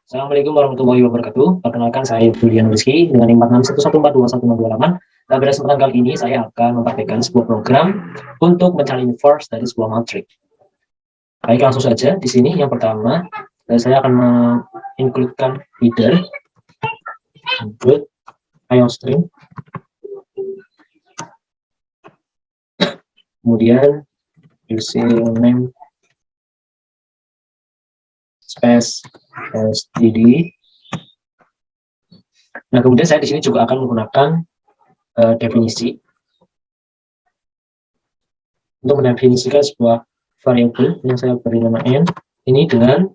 Assalamualaikum warahmatullahi wabarakatuh. Perkenalkan saya Julian Rizky dengan NIM 4611142168. Pada kesempatan kali ini saya akan mempraktikkan sebuah program untuk mencari inverse dari sebuah matrik. Baik, langsung saja. Di sini yang pertama saya akan mengincludekan header, include IOString, kemudian using name space std. Nah, kemudian saya di sini juga akan menggunakan definisi untuk mendefinisikan sebuah variabel yang saya beri nama n ini dengan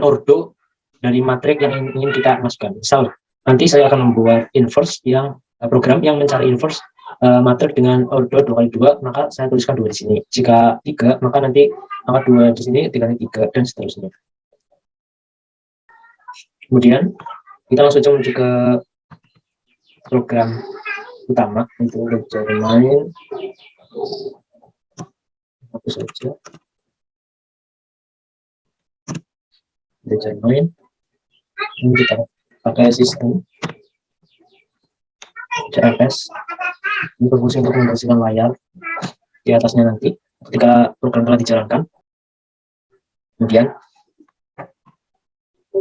ordo dari matrik yang ingin kita masukkan. Misal nanti saya akan membuat inverse yang program yang mencari inverse matrik dengan ordo 2 kali 2, maka saya tuliskan 2 di sini. Jika 3, maka nanti angka 2 di sini dikali 3 dan seterusnya. Kemudian kita langsung menuju ke program utama untuk determine. Hapus saja determine. Ini kita pakai sistem CFS. Ini berfungsi untuk membersihkan layar di atasnya nanti ketika program telah dijalankan. Kemudian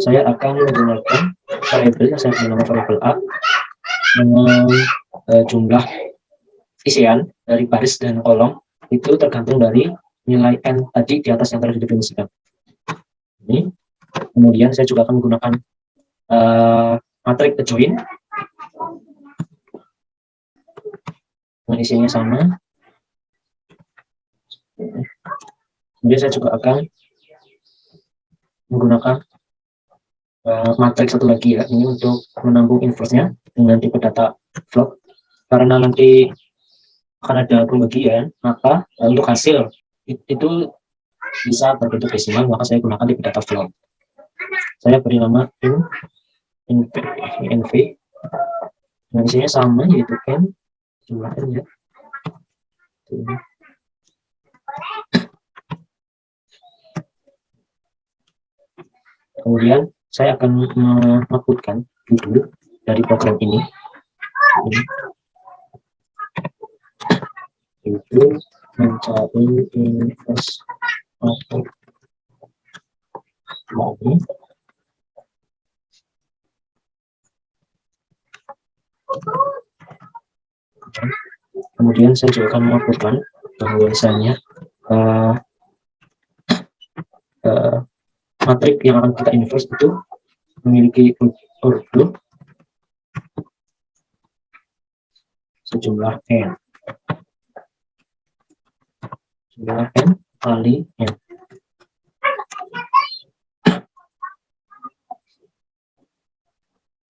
saya akan menggunakan variabel yang saya beri nama variabel A dengan jumlah isian dari baris dan kolom itu tergantung dari nilai n tadi di atas yang telah didefinisikan. Ini kemudian saya juga akan menggunakan matrik adjoin dengan isinya sama. Kemudian saya juga akan menggunakan matrik satu lagi ya, ini untuk menampung inverse-nya dengan tipe data float. Karena nanti akan ada pembagian, maka untuk hasil itu bisa berbentuk desimal, maka saya gunakan tipe data float. Saya beri nama inv dengan isinya sama, yaitu n jumlah n ya. Kemudian saya akan mengoutputkan judul dari program ini. Judul mencari inverse matrik lagi. Kemudian saya juga akan mengoutputkan bahwasanya matrik yang akan kita inverse itu memiliki ordo sejumlah n, jumlah n kali n.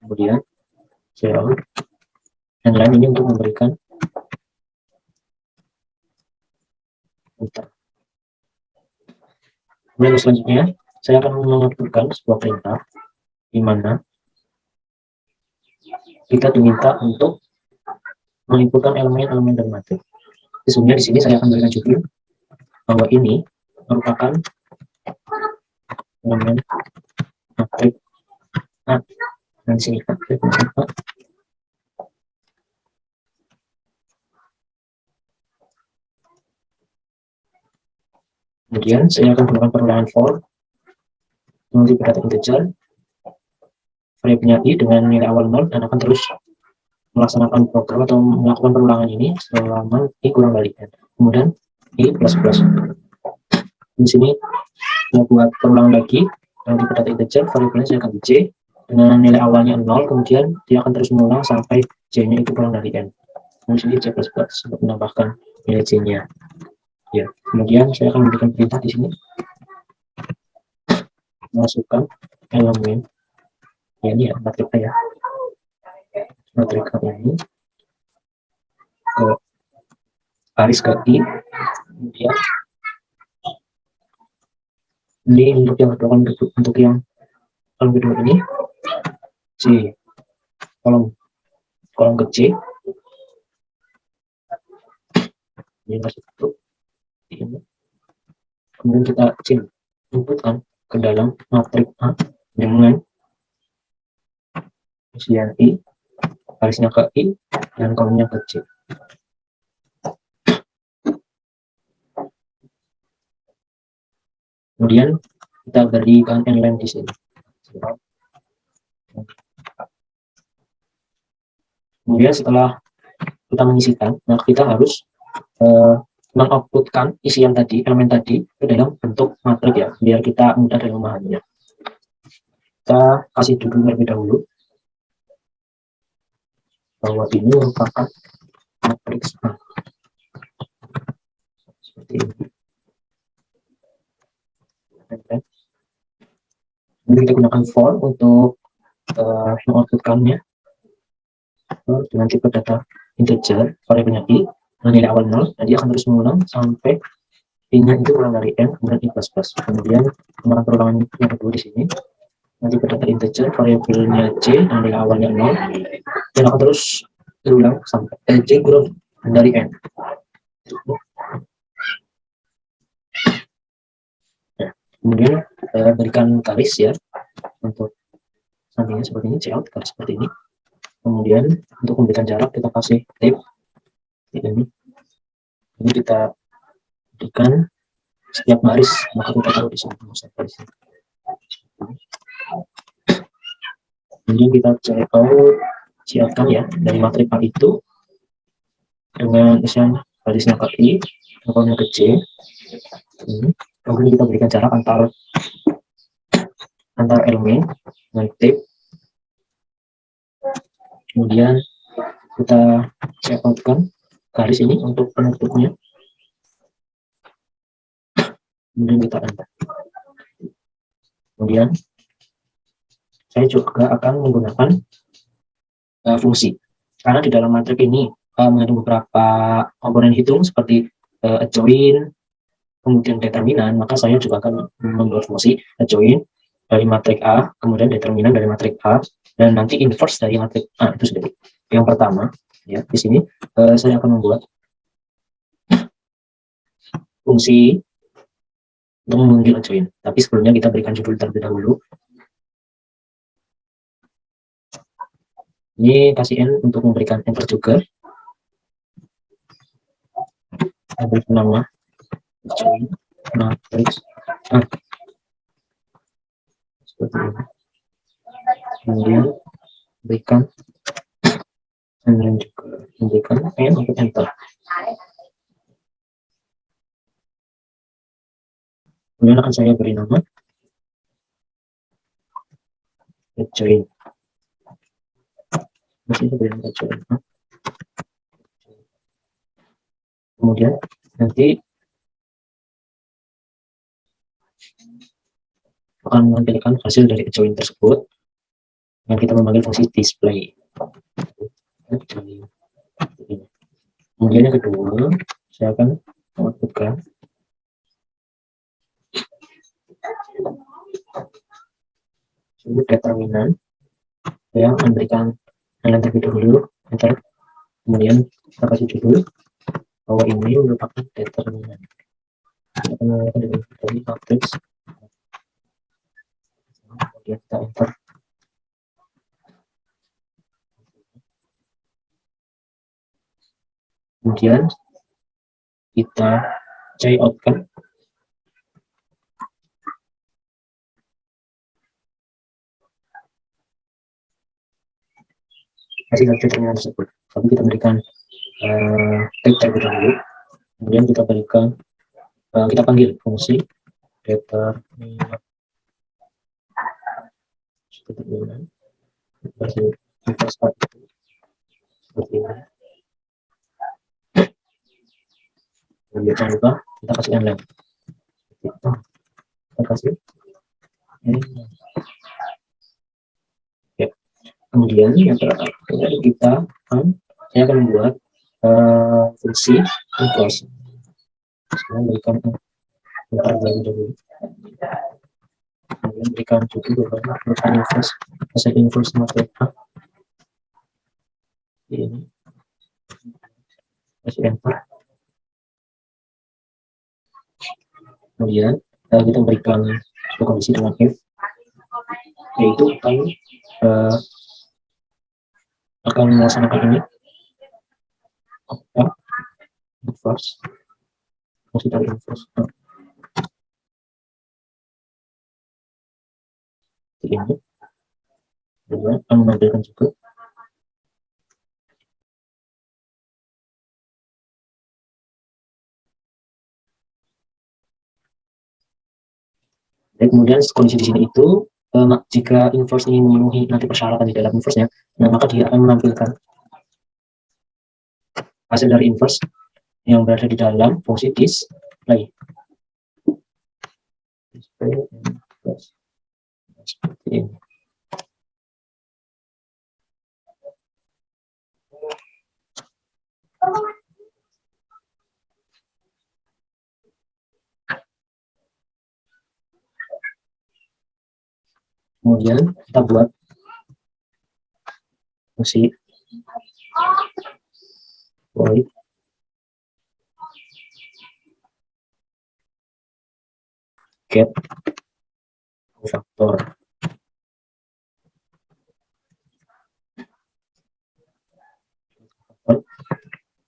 Kemudian zero dan lain ini untuk memberikan enter. Kemudian selanjutnya saya akan mengaturkan sebuah perintah di mana kita diminta untuk menginputkan elemen-elemen dari matrik. Sesungguhnya di sini saya akan berikan judul bahwa ini merupakan elemen matrik A, dan di sini matrik A. Kemudian saya akan gunakan perulangan for nanti data integer variabelnya i dengan nilai awal 0 dan akan terus melaksanakan program atau melakukan perulangan ini selama i kurang dari n. Kemudian i plus plus. Di sini saya buat perulangan lagi nanti data integer variabelnya saya akan j dengan nilai awalnya 0, kemudian dia akan terus mengulang sampai j-nya itu kurang dari n. Di sini j plus plus untuk menambahkan nilai j-nya. Ya, kemudian saya akan memberikan perintah di sini masukkan elemen ya, ini ya matrik A ya, matrik A ini ke baris ke i. Kemudian ini untuk yang kedua, untuk yang kolom kedua ini c, kolom ke c ini masuk untuk ini. Kemudian kita inputkan ke dalam matriks A dengan isian I, garisnya ke I, dan kolomnya ke C. Kemudian kita berikan n-line di sini. Kemudian setelah kita menyisikan, nah kita harus mengoutputkan isian tadi, elemen tadi ke dalam bentuk matriks ya, biar kita mudah dalam memahaminya. Kita kasih judul terlebih dahulu bahwa ini merupakan matriks A. Seperti ini. Jadi kita gunakan for untuk mengoutputkannya dengan tipe data integer, variabelnya I, nilai awal 0, dan dia akan terus mengulang sampai I-nya itu kurang dari N, kemudian I++. Kemudian melakukan perulangan yang kedua di sini, nanti pada data integer, variabelnya C, dan nilai awalnya 0, dan akan terus berulang sampai C kurang dari N. Nah, kemudian berikan garis ya, untuk sampingnya seperti ini, cout, garis seperti ini. Kemudian untuk memberikan jarak, kita kasih tape, ini. Ini kita berikan setiap baris, maka kita taruh di sini setiap baris. Kemudian kita siapkan ya dari matriks A itu dengan isian barisnya ke I, kolomnya ke C. Kemudian kita berikan jarak antar elemen dengan tape. Kemudian kita check-outkan garis ini untuk penutupnya. Kemudian kita enter. Kemudian saya juga akan menggunakan fungsi, karena di dalam matriks ini mengandung beberapa komponen hitung seperti adjoin, kemudian determinan, maka saya juga akan membuat fungsi adjoin dari matriks A, kemudian determinan dari matriks A, dan nanti inverse dari matriks A itu sendiri. Yang pertama, ya di sini saya akan membuat fungsi untuk memanggil adjoin. Tapi sebelumnya kita berikan judul terlebih dahulu. Ini kasih N untuk memberikan enter juga. Saya beri nama adjoin matriks A. Seperti ini. Kemudian berikan dan juga memberikan N untuk enter. Kemudian akan saya beri nama adjoin. Masih beri nama adjoin. Kemudian nanti akan menampilkan hasil dari adjoin tersebut yang kita memanggil fungsi display. Kemudian yang kedua, saya akan mengoutputkan determinan yang memberikan nilai terlebih dahulu, enter. Kemudian kita kasih judul bahwa ini merupakan determinan. Kita akan menggunakan dari matriks. Kemudian kita enter. Kemudian kita check-outkan hasil dari determinan tersebut. Tapi kita berikan tag terlebih dahulu. Kemudian kita berikan kita panggil fungsi determinan versi seperti ini. Kemudian jangan lupa kita kasih inline. Kita kasih ya. Kemudian yang terakhir kita saya akan membuat fungsi inverse. Saya berikan dulu. Kemudian berikan judul merupakan inverse, hasil inverse matriks A. Ini kasih enter. Kemudian kita berikan kondisi dengan if, yaitu akan melaksanakan ini inverse, fungsi dari inverse ini akan menampilkan juga dan kemudian kondisi di sini itu jika inverse ini memenuhi nanti persyaratan di dalam inverse-nya, nah maka dia akan menampilkan hasil dari inverse yang berada di dalam fungsi display. Seperti ini. Kemudian kita buat fungsi void get faktor.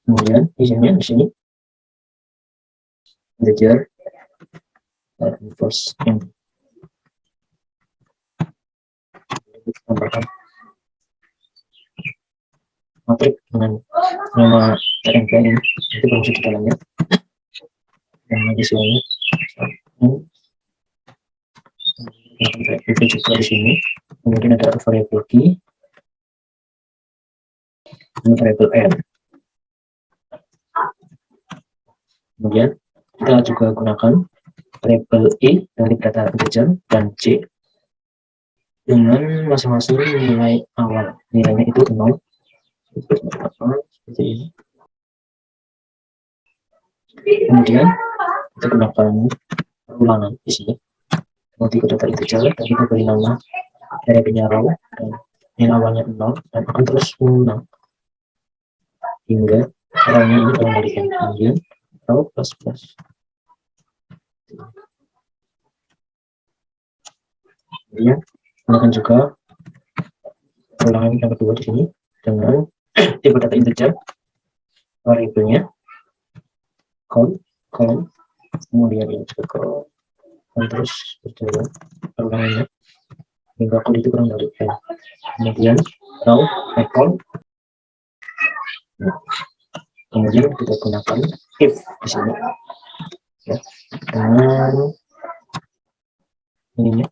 Kemudian izinnya di sini integer inverse yang tambahkan matrik dengan nama TMP ini itu fungsi di dalamnya, dan lagi sini itu juga di sini. Kemudian ada variabel key dan variabel n. Kemudian kita juga gunakan variabel i dari data integer dan c dengan masing-masing nilai awal, nilainya itu 0 seperti ini. Kemudian kita gunakan perulangan di sini nanti ke data integer dan kita beri nama variabelnya row dan nilai awalnya 0 dan akan terus mengulang hingga rownya ini kurang dari n. Kemudian row plus plus. Kemudian gunakan juga ulangan yang kedua di sini dengan tipe data integer variabelnya count, kemudian ini juga count, dan terus berjalan ulangannya hingga count itu kurang dari n. Kemudian row count. Kemudian kita gunakan if di sini ya, dengan ini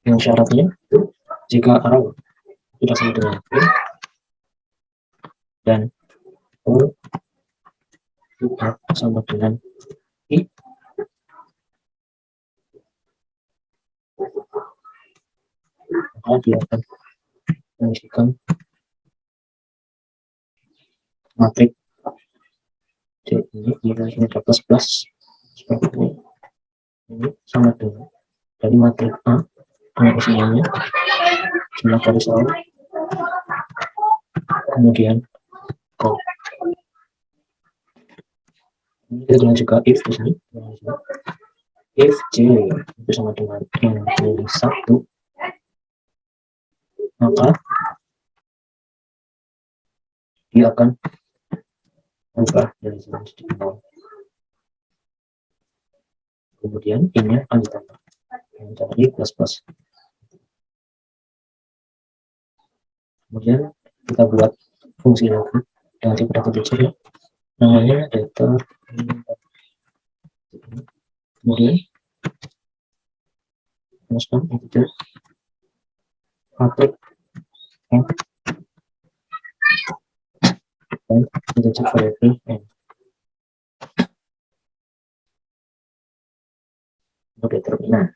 yang syaratnya itu jika row tidak sama dengan n dan row tidak sama dengan i, maka dia akan mengisikan matrik C ini nilainya plus plus seperti ini sama dengan dari matrik A dengan isinya jumlah garis awal kemudian count. Ini kita dengan juga if di sini if C itu sama dengan n 1 maka dia akan berubah dari sini menjadi 0. Kemudian ini akan ditambah menjadi plus plus. Kemudian kita buat fungsi lagi dengan tipe data integer namanya data. Kemudian masukkan integer matrik n dan integer variable n. Untuk determinan.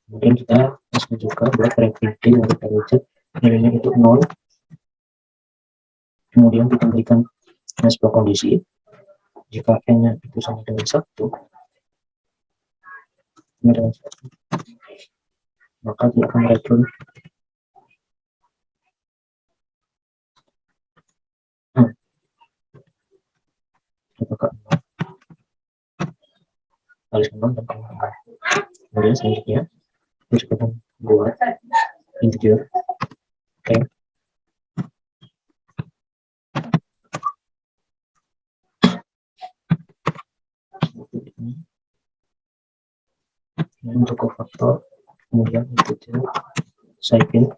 Kemudian kita masukkan juga buat variable d dengan integer nilainya itu 0. Kemudian kita berikan sebuah kondisi jika n-nya itu sama dengan 1 maka dia akan return apakah baris kembang dan kolom kembang. Kemudian selanjutnya kita coba buat integer temp untuk kofaktor, kemudian integer size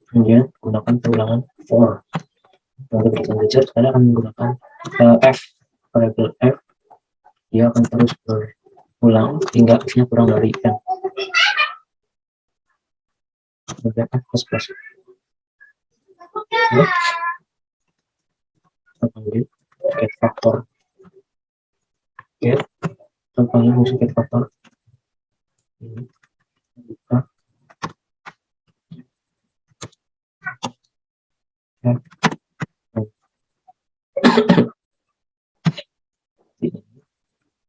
kemudian gunakan perulangan for. Untuk integer saya akan menggunakan f, variable f, dia akan terus berulang hingga f-nya kurang dari n. Kemudian f plus plus ya, kita panggil get factor, get kita panggil fungsi get factor ini buka f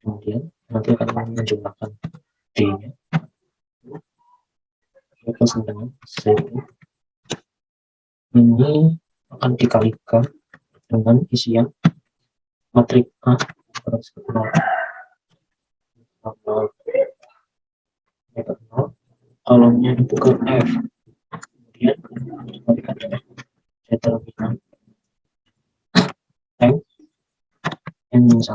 kemudian nanti akan menjumlahkan d-nya plus dengan c ini akan dikalikan dengan isian matriks A terus ke 0 kolomnya itu ke F, kemudian dikalikan dengan determinan M N1,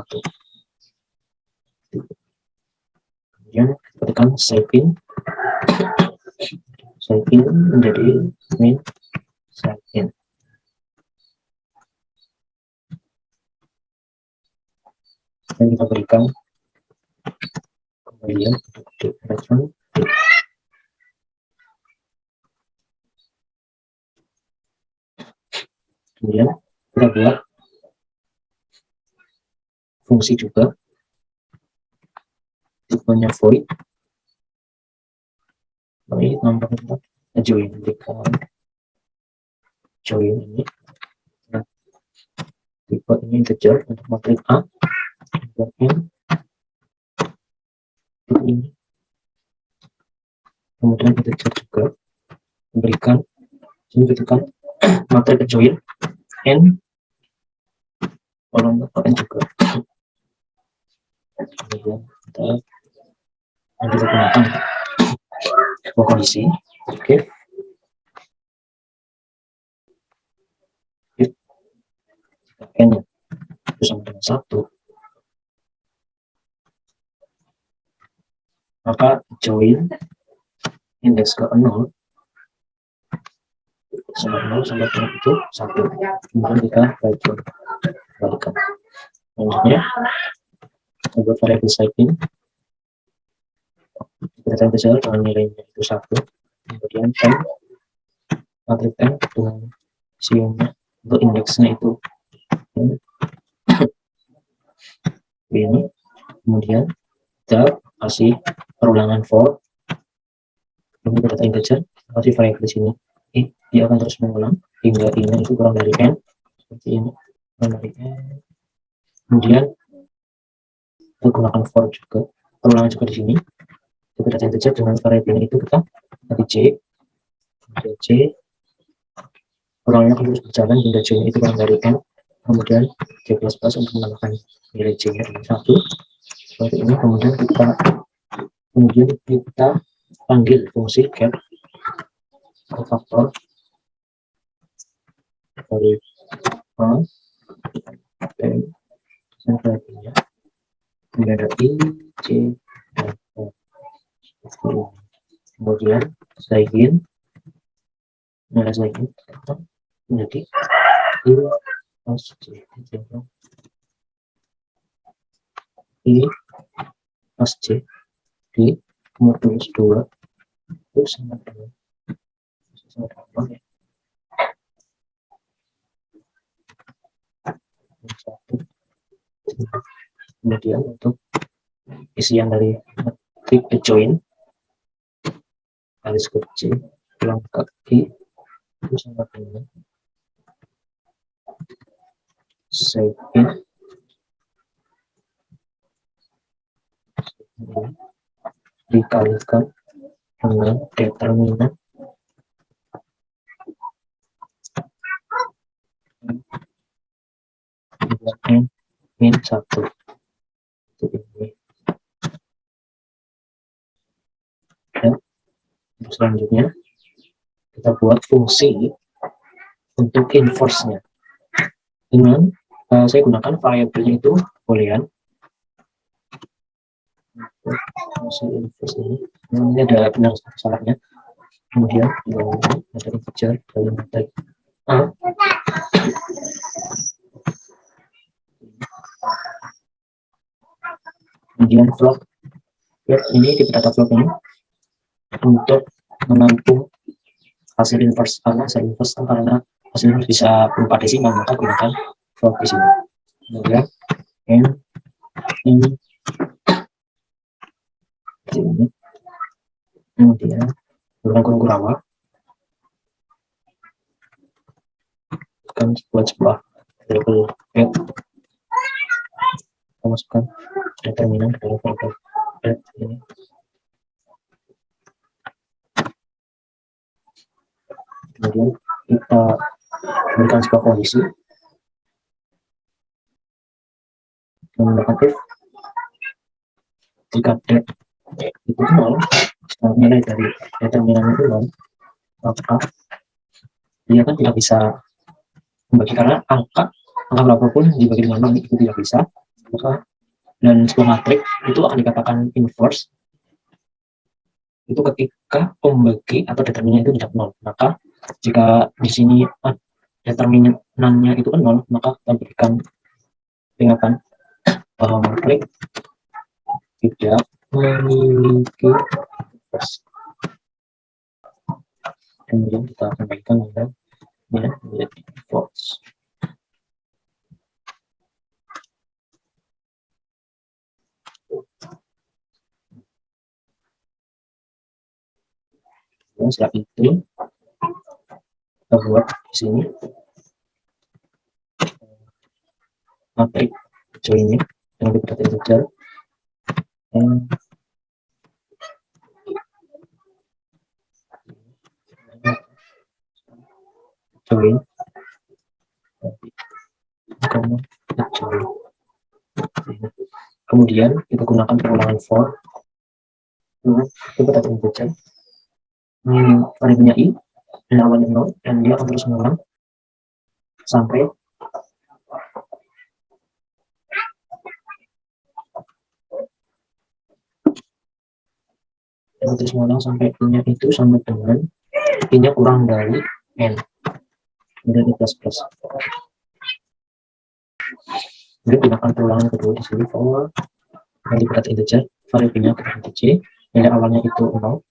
kemudian ketikkan saving menjadi min saving. Dan kita berikan kemudian untuk return kemudian kita buat fungsi juga tipenya void nampaknya join ini. Nah, tipe ini integer untuk matriks A dan ini kemudian integer juga memberikan ini ketikkan matriks join n kolom n juga, kemudian kita gunakan sebuah kondisi oke jika n itu sama dengan 1 maka join indeks ke 0 sama 0 sampai dengan itu 1, kemudian kita balikan. Selanjutnya kita buat variabel saving, kita tempel dengan nilainya itu 1, kemudian temp matriks temp dengan isinya untuk indeksnya itu ini, kemudian kita kasih perulangan for, kemudian data integer, kasih variabel di sini dia akan terus mengulang hingga ini itu kurang dari n seperti ini, kurang dari n. Kemudian kita gunakan for juga, perulangan juga di sini. Kita data integer dengan variabel itu kita nanti c, kemudian c, perulangannya akan terus berjalan hingga c itu kurang dari n. Kemudian c plus plus untuk menambahkan nilai c nya dengan 1 seperti ini. Kemudian kita panggil fungsi get faktor dari dan sebagainya, kemudian ada i, c, dan kemudian segin menjadi i plus c, i plus c di modulus 2 itu sama dengan ya. 1. Kemudian untuk isian dari matriks join garis kecil ulang kaki itu sama dengan saving dikalikan dengan determinan min 1. Ini. Dan selanjutnya kita buat fungsi untuk inverse-nya dengan saya gunakan variabelnya itu boolean. Fungsi inverse ini ada benar salahnya. Kemudian ada integer dalam tag a, kemudian float ini tipe data float ini untuk menampung hasil inverse, karena hasil inverse karena hasil inverse bisa berupa desimal, maka gunakan float di sini. Kemudian ini kemudian gunakan kurung awal kan buat sebuah variabel head, kita masukkan determinan ke dalam variabel head ini. Kemudian kita berikan sebuah kondisi yang menggunakan if jika d itu 0, nilai dari determinan itu 0, maka dia kan tidak bisa membagi, karena angka berapapun dibagi dengan 0 itu tidak bisa. Maka dan sebuah matriks itu akan dikatakan inverse itu ketika pembagi atau determinan itu tidak 0. Maka jika di sini determinannya itu kan 0, maka kita berikan peringatan bahwa matriks tidak memiliki inverse. Kemudian kita akan bagikan nilainya menjadi false. Dan setelah itu kita buat di sini matriks joinnya yang data integer dan join join. Kemudian kita gunakan pengulangan for itu data integer variabelnya i dan awalnya 0, dan dia akan terus mengulang sampai punya itu sama dengan i-nya kurang dari n dari plus plus. Jadi gunakan pengulangan kedua di sini for nanti data integer variabelnya kita c, nilai awalnya itu 0,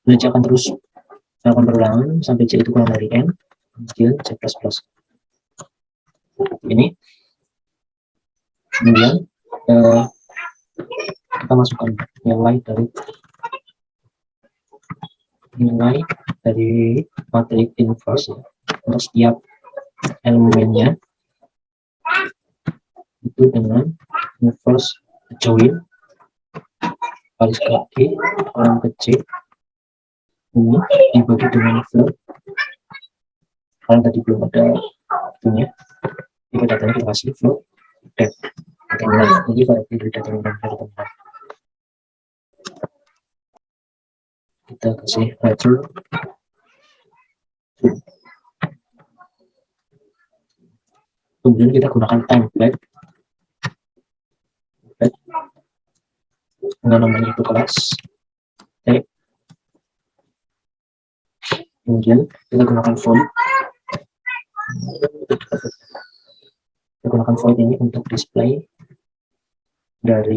dan c akan terus melakukan perulangan sampai c itu kurang dari n, kemudian c plus plus. Ini kemudian kita masukkan nilai dari matriks inverse untuk setiap elemennya itu dengan inverse join baris kaki orang kecil ini dibagi dengan float, karena tadi belum ada itunya, jika datanya kita kasih float dan determinan, jadi variabel dari determinan kita kasih return. Kemudian kita gunakan template dengan namanya itu kelas tag. Kemudian kita gunakan font. Kita gunakan font ini untuk display dari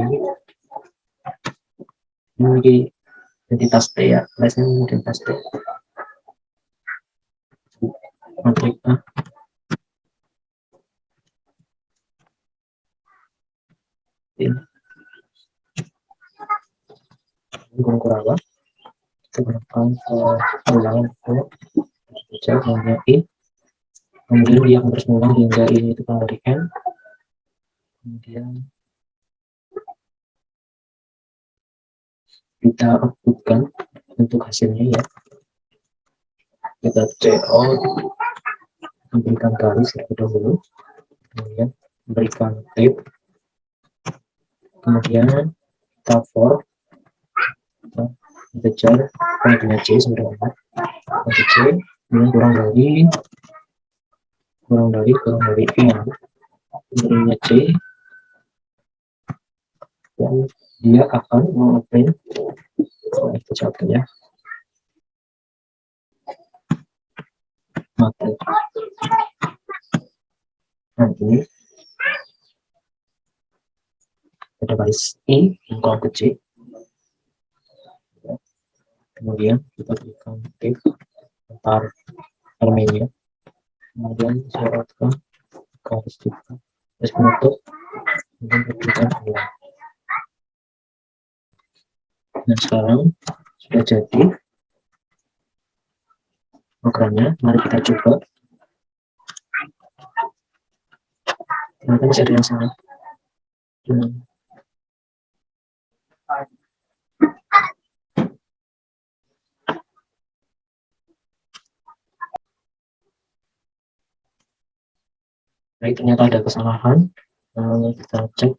identitas T ya, kelasnya identitas T. Matrik A. Kurang kita gunakan ulangan for misalnya i, kemudian dia akan terus mengulang hingga ini itu kurang dari n, kemudian kita outputkan untuk hasilnya ya, kita cout, ambilkan garis terlebih dahulu, kemudian berikan tape, kemudian kita for, kita kejar poinnya C sampai dengan C, kemudian kurang dari N, poinnya C, dan dia akan mengprint, kita catat ya, materi. Nah ini ada baris I yang kolom kecil, kemudian kita berikan titik antar elemennya, kemudian syaratkan garis juga, garis penutup, kemudian berikan ulang. Nah sekarang sudah jadi programnya, mari kita coba. Ternyata masih ada yang salah. Baik, ternyata ada kesalahan. Kita cek.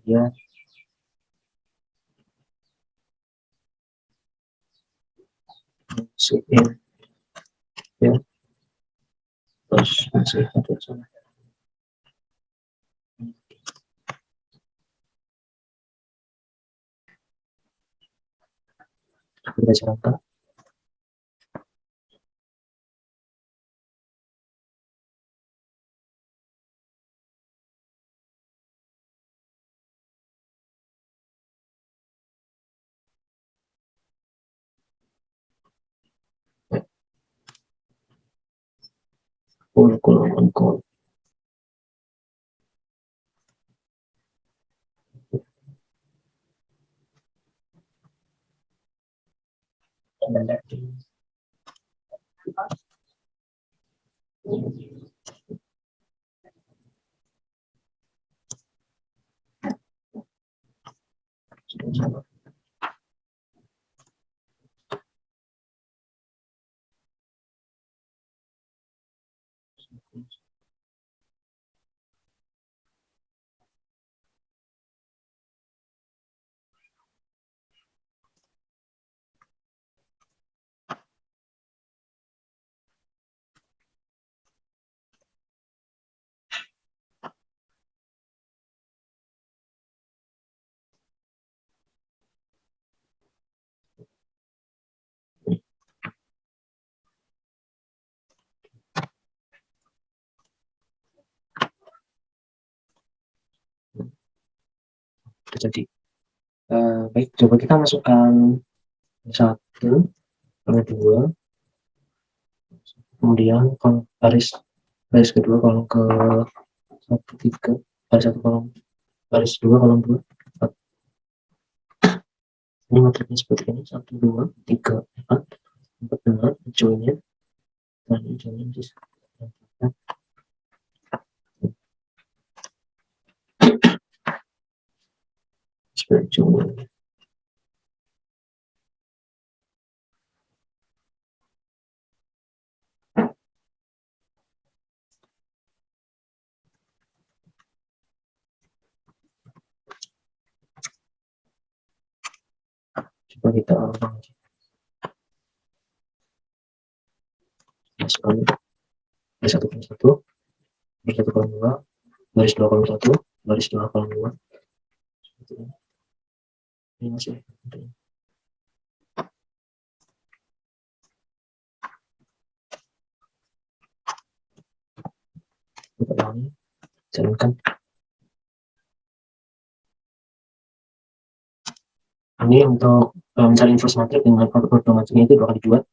Ya, masukin ya, terus masih ada salah. Kita jalankan. Cool. Jadi baik, coba kita masukkan 1, lalu 2, kemudian baris kedua kolom ke 1, 3, baris 1 kolom, baris 2 kolom 2, 4. Ini matriknya seperti ini, 1, 2, 3, 4, 4 benar joinnya, dan joinnya di seperti join. Coba kita ulang lagi. Masukkan baris 1 kolom 1, baris 1 kolom 2, baris 2 kolom 1, baris 2 kolom 2. Seperti ini. Ini masih kita ulangi, jalankan. Ini untuk mencari inverse matrik dengan produk matriknya itu 2 kali buat.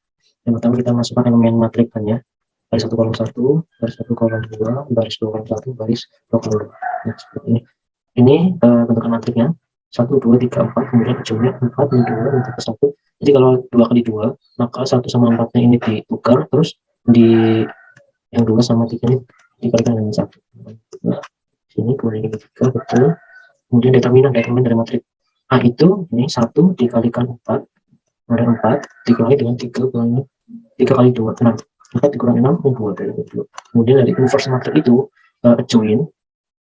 Yang pertama kita masukkan elemen matrikannya, baris 1 kolom 1, baris 1 kolom 2, baris 2 kolom 1, baris 2 kolom 2. Nah, seperti ini. Ini bentukan matriknya 1, 2, 3, 4, kemudian ujungnya 4, 2, 3, 1. Jadi kalau 2 kali 2, maka 1 sama 4-nya ini ditukar, terus di yang 2 sama 3 ini dikalikan dengan 1. Nah, Sini 2 dikali 3, betul. Kemudian determinan dari matriks A itu, ini 1 dikalikan 4, ada 4, dikurangi dengan 3 kali 2, 6. 4 dikurangi 6, 2. Kemudian dari inverse matriks itu, adjoin,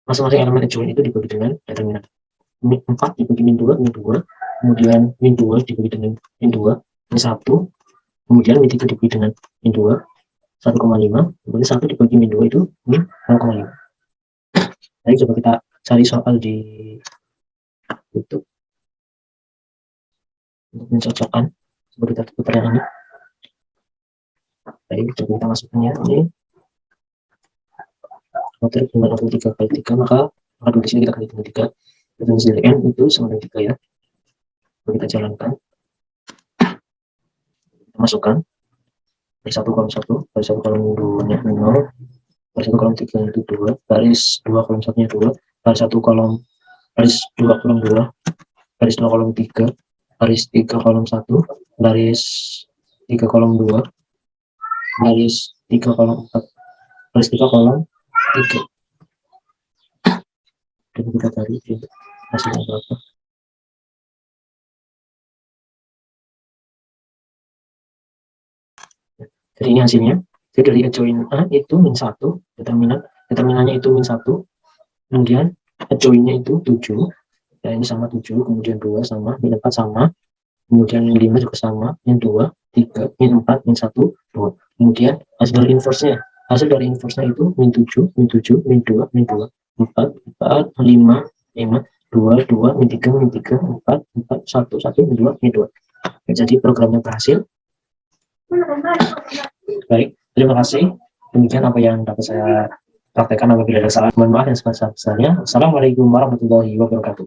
masing-masing elemen adjoin itu dibagi dengan determinan. Min 4 dibagi min 2, min 2. Kemudian min 2 dibagi dengan min 2, min 1. Kemudian min 3 dibagi dengan min 2, 1,5. Kemudian 1 dibagi min 2 itu min 0,5. Jadi coba kita cari soal di YouTube untuk mencocokkan seperti tadi pertanyaan ini. Baik, coba kita masukkannya ini. Matriks dengan 3 kali 3, maka di sini kita kali dengan 3. Definisi dari N itu sama dengan 3 ya. Coba kita jalankan. Kita masukkan dari 1 kolom 1, dari 1 kolom 2-nya 0, dari 1 kolom 3 itu 2, baris 2 kolom 1-nya 2, baris 1 kolom, baris 2 kolom 2, baris 2 kolom 3, baris 3 kolom 1, baris 3 kolom 2, baris 3 kolom 4, baris 3 kolom 3. Dan kita cari hasilnya berapa. Jadi ini hasilnya. Jadi dari adjoin A itu min 1, determinannya itu min 1, kemudian adjoinnya itu 7, ya ini sama 7, kemudian 2 sama, min 4 sama, kemudian min 5 juga sama, min 2, 3, min 4, min 1, 2. Kemudian hasil dari inverse-nya itu min 7, min 7, min 2, min 2, 4, 4, 5, 5, 2, 2, min 3, min 3, 4, 4, 1, 1, min 2, min 2. Jadi programnya berhasil. Baik, terima kasih. Demikian apa yang dapat saya praktekkan. Apabila ada salah, mohon maaf yang sebesar-besarnya. Assalamualaikum warahmatullahi wabarakatuh.